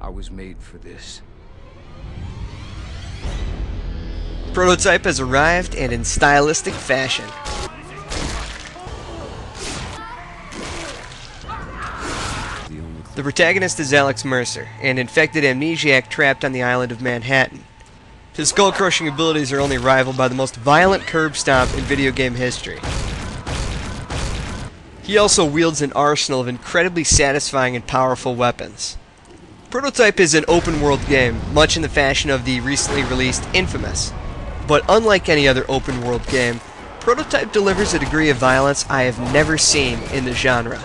I was made for this. Prototype has arrived, and in stylistic fashion. The protagonist is Alex Mercer, an infected amnesiac trapped on the island of Manhattan. His skull-crushing abilities are only rivaled by the most violent curb stomp in video game history. He also wields an arsenal of incredibly satisfying and powerful weapons. Prototype is an open-world game, much in the fashion of the recently released Infamous. But unlike any other open-world game, Prototype delivers a degree of violence I have never seen in the genre.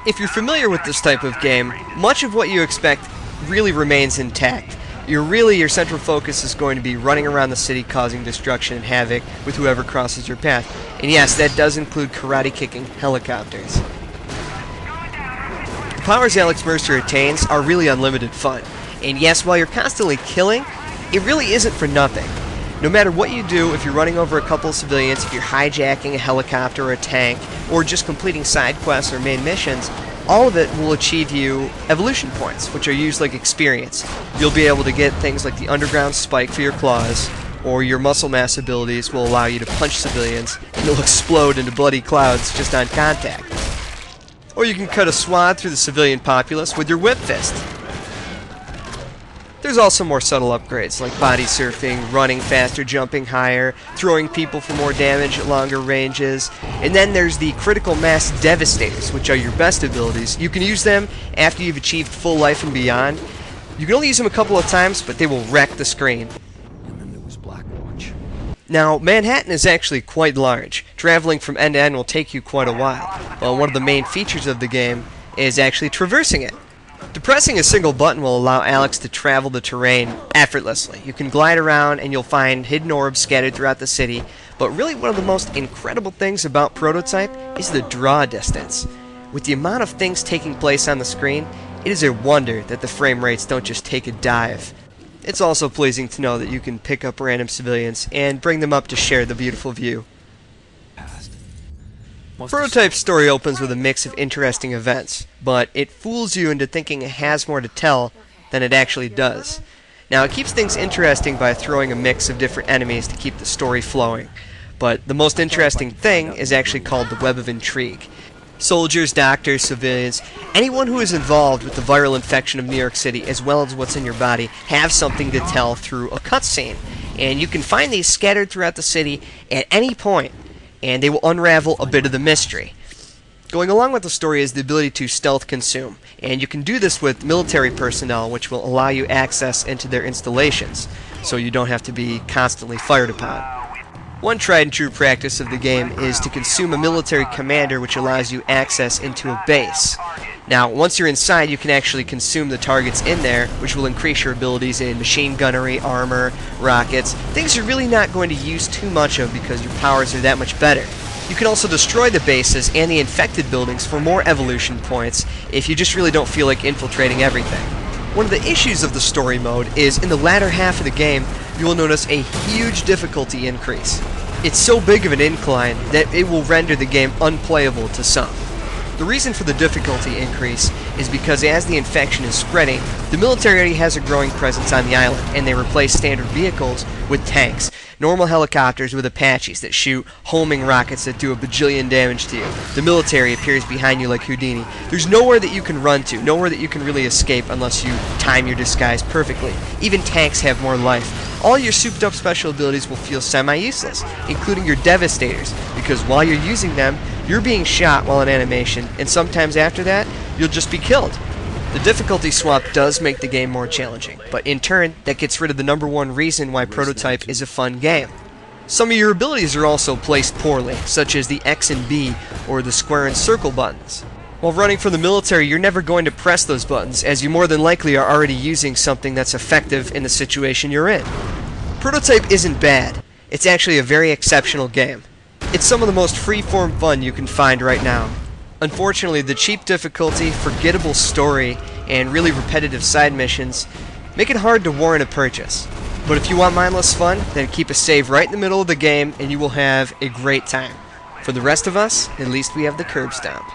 If you're familiar with this type of game, much of what you expect really remains intact. Your central focus is going to be running around the city causing destruction and havoc with whoever crosses your path. And yes, that does include karate-kicking helicopters. The powers Alex Mercer attains are really unlimited fun. And yes, while you're constantly killing, it really isn't for nothing. No matter what you do, if you're running over a couple of civilians, if you're hijacking a helicopter or a tank, or just completing side quests or main missions, all of it will achieve you evolution points, which are used like experience. You'll be able to get things like the underground spike for your claws, or your muscle mass abilities will allow you to punch civilians, and they'll explode into bloody clouds just on contact. Or you can cut a swath through the civilian populace with your whip fist. There's also more subtle upgrades, like body surfing, running faster, jumping higher, throwing people for more damage at longer ranges, and then there's the critical mass devastators, which are your best abilities. You can use them after you've achieved full life and beyond. You can only use them a couple of times, but they will wreck the screen. And then there was Blackwatch. Now, Manhattan is actually quite large. Traveling from end to end will take you quite a while. Well, one of the main features of the game is actually traversing it. Depressing a single button will allow Alex to travel the terrain effortlessly. You can glide around and you'll find hidden orbs scattered throughout the city, but really one of the most incredible things about Prototype is the draw distance. With the amount of things taking place on the screen, it is a wonder that the frame rates don't just take a dive. It's also pleasing to know that you can pick up random civilians and bring them up to share the beautiful view. Prototype's story opens with a mix of interesting events, but it fools you into thinking it has more to tell than it actually does. Now, it keeps things interesting by throwing a mix of different enemies to keep the story flowing, but the most interesting thing is actually called the Web of Intrigue. Soldiers, doctors, civilians, anyone who is involved with the viral infection of New York City, as well as what's in your body, have something to tell through a cutscene, and you can find these scattered throughout the city at any point, and they will unravel a bit of the mystery. Going along with the story is the ability to stealth consume, and you can do this with military personnel, which will allow you access into their installations, so you don't have to be constantly fired upon. One tried and true practice of the game is to consume a military commander, which allows you access into a base. Now, once you're inside, you can actually consume the targets in there, which will increase your abilities in machine gunnery, armor, rockets, things you're really not going to use too much of because your powers are that much better. You can also destroy the bases and the infected buildings for more evolution points if you just really don't feel like infiltrating everything. One of the issues of the story mode is in the latter half of the game, you will notice a huge difficulty increase. It's so big of an incline that it will render the game unplayable to some. The reason for the difficulty increase is because as the infection is spreading, the military already has a growing presence on the island, and they replace standard vehicles with tanks, normal helicopters with Apaches that shoot homing rockets that do a bajillion damage to you. The military appears behind you like Houdini. There's nowhere that you can run to, nowhere that you can really escape unless you time your disguise perfectly. Even tanks have more life. All your souped up special abilities will feel semi-useless, including your Devastators, because while you're using them, you're being shot while in animation, and sometimes after that, you'll just be killed. The difficulty swap does make the game more challenging, but in turn, that gets rid of the #1 reason why Prototype is a fun game. Some of your abilities are also placed poorly, such as the X and B, or the square and circle buttons. While running for the military, you're never going to press those buttons, as you more than likely are already using something that's effective in the situation you're in. Prototype isn't bad. It's actually a very exceptional game. It's some of the most free-form fun you can find right now. Unfortunately, the cheap difficulty, forgettable story, and really repetitive side missions make it hard to warrant a purchase. But if you want mindless fun, then keep a save right in the middle of the game and you will have a great time. For the rest of us, at least we have the curb stomp.